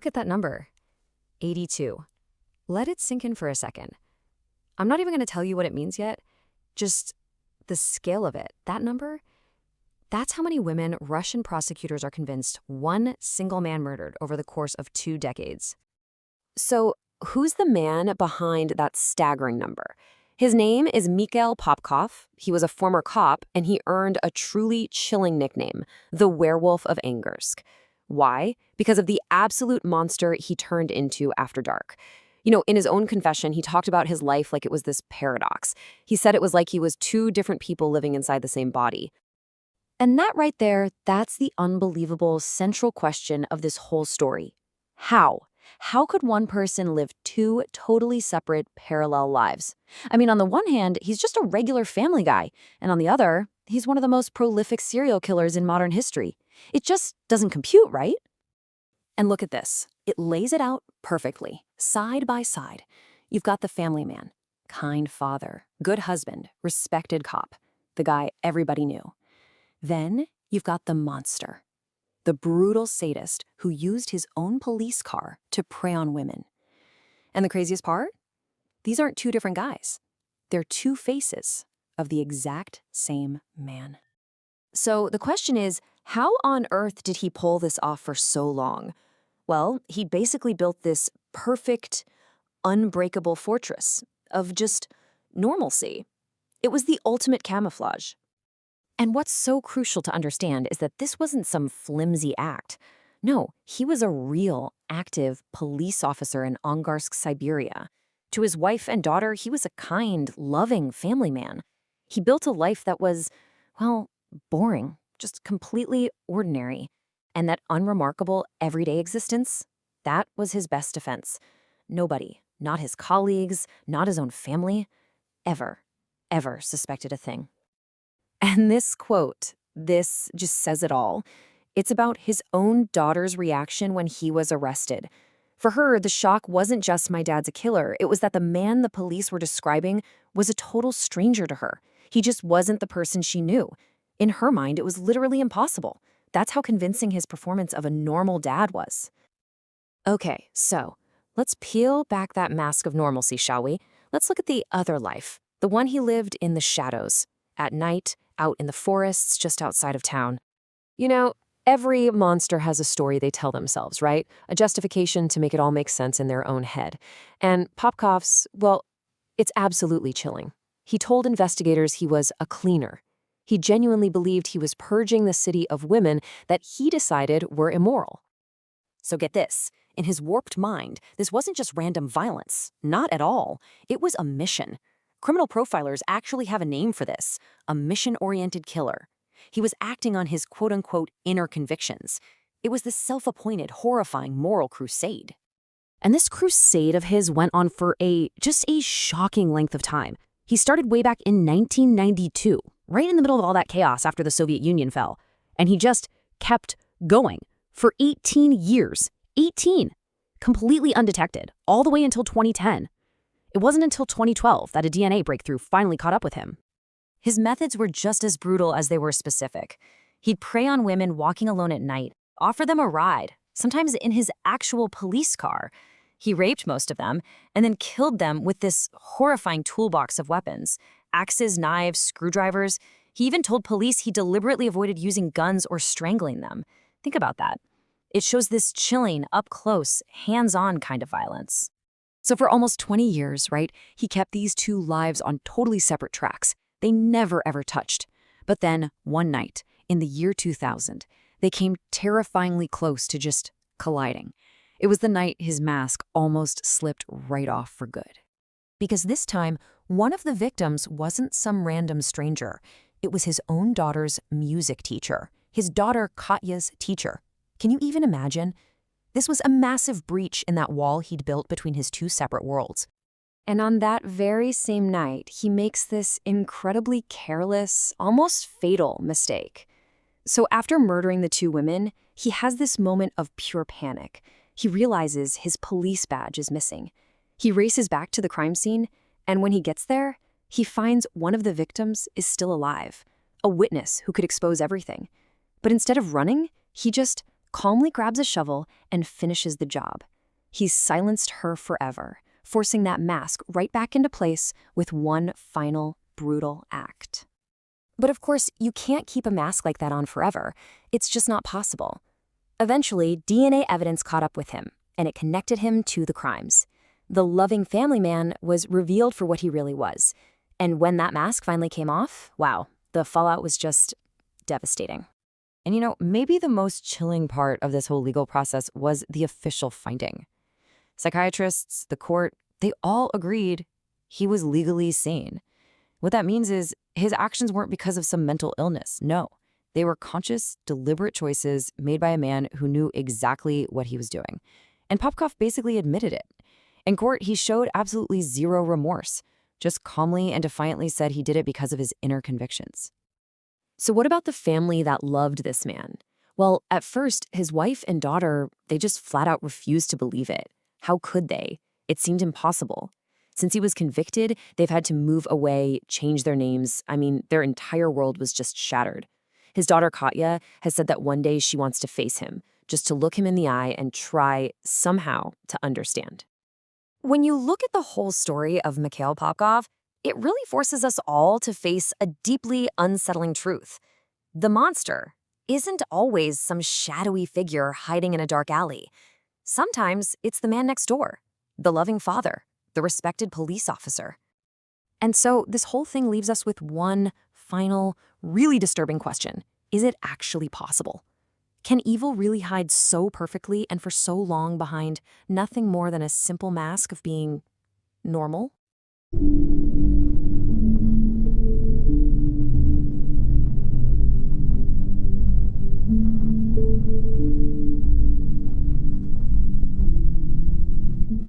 look at that number, 82. Let it sink in for a second. I'm not even going to tell you what it means yet. Just the scale of it. That number, that's how many women Russian prosecutors are convinced one single man murdered over the course of 2 decades. So, who's the man behind that staggering number? His name is Mikhail Popkov. He was a former cop, and he earned a truly chilling nickname, the Werewolf of Angarsk. Why? Because of the absolute monster he turned into after dark. In his own confession, he talked about his life like it was this paradox. He said it was like he was 2 different people living inside the same body. And that right there, that's the unbelievable central question of this whole story. How? How could one person live 2 totally separate, parallel lives? I mean, on the one hand, he's just a regular family guy, and on the other, he's one of the most prolific serial killers in modern history. It just doesn't compute, right? And look at this. It lays it out perfectly, side by side. You've got the family man, kind father, good husband, respected cop, the guy everybody knew. Then you've got the monster, the brutal sadist who used his own police car to prey on women. And the craziest part? These aren't 2 different guys. They're 2 faces of the exact same man. So the question is, how on earth did he pull this off for so long? Well, he basically built this perfect, unbreakable fortress of just normalcy. It was the ultimate camouflage. And what's so crucial to understand is that this wasn't some flimsy act. No, he was a real, active police officer in Angarsk, Siberia. To his wife and daughter, he was a kind, loving family man. He built a life that was, well, boring, just completely ordinary. And that unremarkable, everyday existence, that was his best defense. Nobody, not his colleagues, not his own family, ever suspected a thing. And this quote, this just says it all. It's about his own daughter's reaction when he was arrested. For her, the shock wasn't just my dad's a killer. It was that the man the police were describing was a total stranger to her. He just wasn't the person she knew. In her mind, it was literally impossible. That's how convincing his performance of a normal dad was. Okay, so let's peel back that mask of normalcy, shall we? Let's look at the other life, the one he lived in the shadows, at night, out in the forests just outside of town. Every monster has a story they tell themselves, right? A justification to make it all make sense in their own head. And Popkov's, well, it's absolutely chilling. He told investigators he was a cleaner. He genuinely believed he was purging the city of women that he decided were immoral. So get this, in his warped mind, this wasn't just random violence. Not at all. It was a mission. Criminal profilers actually have a name for this, a mission-oriented killer. He was acting on his quote-unquote inner convictions. It was this self-appointed, horrifying moral crusade. And this crusade of his went on for just a shocking length of time. He started way back in 1992, right in the middle of all that chaos after the Soviet Union fell. And he just kept going for 18 years. 18! Completely undetected, all the way until 2010. It wasn't until 2012 that a DNA breakthrough finally caught up with him. His methods were just as brutal as they were specific. He'd prey on women walking alone at night, offer them a ride, sometimes in his actual police car. He raped most of them, and then killed them with this horrifying toolbox of weapons. Axes, knives, screwdrivers. He even told police he deliberately avoided using guns or strangling them. Think about that. It shows this chilling, up-close, hands-on kind of violence. So for almost 20 years, right, he kept these 2 lives on totally separate tracks. They never ever touched. But then, one night, in the year 2000, they came terrifyingly close to just colliding. It was the night his mask almost slipped right off for good. Because this time, one of the victims wasn't some random stranger. It was his own daughter's music teacher, his daughter Katya's teacher. Can you even imagine? This was a massive breach in that wall he'd built between his 2 separate worlds. And on that very same night, he makes this incredibly careless, almost fatal mistake. So after murdering the 2 women, he has this moment of pure panic. He realizes his police badge is missing. He races back to the crime scene, and when he gets there, he finds one of the victims is still alive, a witness who could expose everything. But instead of running, he just calmly grabs a shovel and finishes the job. He's silenced her forever, forcing that mask right back into place with one final brutal act. But of course, you can't keep a mask like that on forever. It's just not possible. Eventually, DNA evidence caught up with him, and it connected him to the crimes. The loving family man was revealed for what he really was. And when that mask finally came off, wow, the fallout was just devastating. And maybe the most chilling part of this whole legal process was the official finding. Psychiatrists, the court, they all agreed he was legally sane. What that means is his actions weren't because of some mental illness. No, they were conscious, deliberate choices made by a man who knew exactly what he was doing. And Popkov basically admitted it. In court, he showed absolutely zero remorse, just calmly and defiantly said he did it because of his inner convictions. So what about the family that loved this man? Well, at first, his wife and daughter, they just flat out refused to believe it. How could they? It seemed impossible. Since he was convicted, they've had to move away, change their names. I mean, their entire world was just shattered. His daughter, Katya, has said that one day she wants to face him, just to look him in the eye and try, somehow, to understand. When you look at the whole story of Mikhail Popkov, it really forces us all to face a deeply unsettling truth. The monster isn't always some shadowy figure hiding in a dark alley. Sometimes it's the man next door, the loving father, the respected police officer. And so this whole thing leaves us with one final, really disturbing question. Is it actually possible? Can evil really hide so perfectly and for so long behind nothing more than a simple mask of being normal?